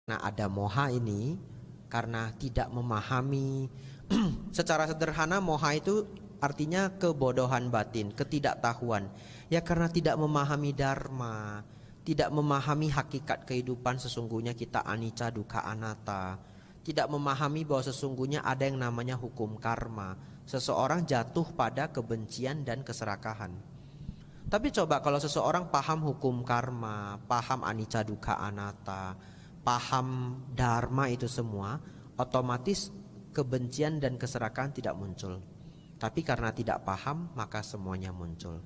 Nah, ada moha ini karena tidak memahami. Secara sederhana moha itu artinya kebodohan batin, ketidaktahuan. Ya karena tidak memahami dharma, tidak memahami hakikat kehidupan, sesungguhnya kita anicca dukkha anatta. Tidak memahami bahwa sesungguhnya ada yang namanya hukum karma. Seseorang jatuh pada kebencian dan keserakahan. Tapi coba kalau seseorang paham hukum karma, paham anicca dukkha anatta, paham dharma itu semua, otomatis kebencian dan keserakahan tidak muncul. Tapi karena tidak paham, maka semuanya muncul.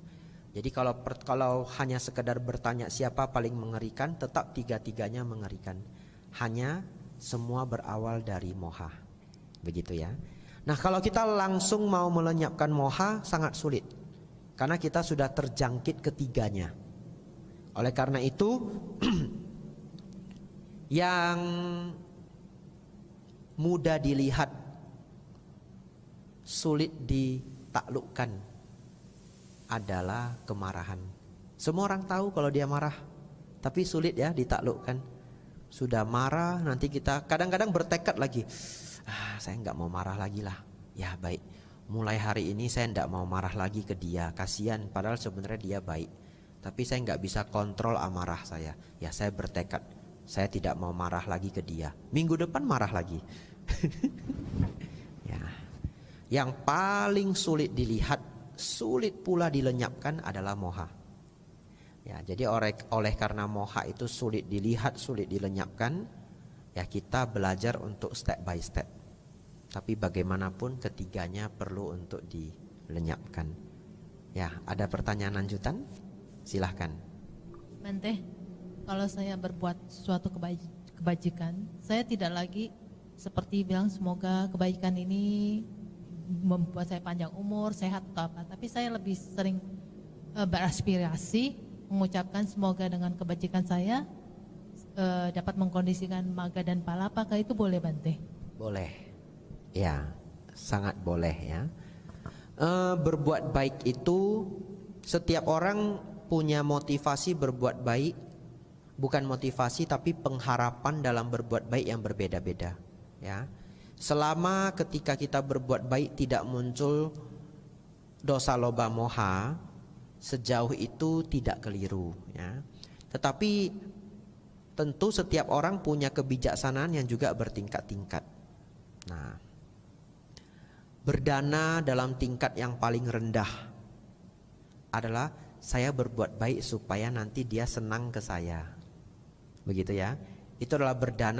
Jadi kalau hanya sekedar bertanya siapa paling mengerikan, tetap tiga-tiganya mengerikan. Hanya semua berawal dari moha. Begitu ya. Nah, kalau kita langsung mau melenyapkan moha sangat sulit. Karena kita sudah terjangkit ketiganya. Oleh karena itu yang mudah dilihat, sulit ditaklukkan adalah kemarahan. Semua orang tahu kalau dia marah, tapi sulit ya ditaklukkan. Sudah marah, nanti kita kadang-kadang bertekad lagi, saya nggak mau marah lagi lah. Ya baik, mulai hari ini saya nggak mau marah lagi ke dia. Kasihan, padahal sebenarnya dia baik. Tapi saya nggak bisa kontrol amarah saya. Ya saya bertekad, saya tidak mau marah lagi ke dia. Minggu depan marah lagi. Ya. Yang paling sulit dilihat, sulit pula dilenyapkan adalah moha. Ya, jadi oleh karena moha itu sulit dilihat, sulit dilenyapkan, ya kita belajar untuk step by step. Tapi bagaimanapun ketiganya perlu untuk dilenyapkan. Ya, ada pertanyaan lanjutan? Silahkan. Bante, kalau saya berbuat suatu kebajikan, saya tidak lagi seperti bilang semoga kebaikan ini membuat saya panjang umur, sehat atau apa. Tapi saya lebih sering beraspirasi mengucapkan semoga dengan kebajikan saya dapat mengkondisikan maga dan pala. Apakah itu boleh, Bante? Boleh. Ya, sangat boleh ya. Berbuat baik itu setiap orang punya motivasi berbuat baik. Bukan motivasi tapi pengharapan dalam berbuat baik yang berbeda-beda ya. Selama ketika kita berbuat baik tidak muncul dosa loba moha, sejauh itu tidak keliru ya. Tetapi tentu setiap orang punya kebijaksanaan yang juga bertingkat-tingkat. Nah, berdana dalam tingkat yang paling rendah adalah saya berbuat baik supaya nanti dia senang ke saya. Begitu ya. Itu adalah berdana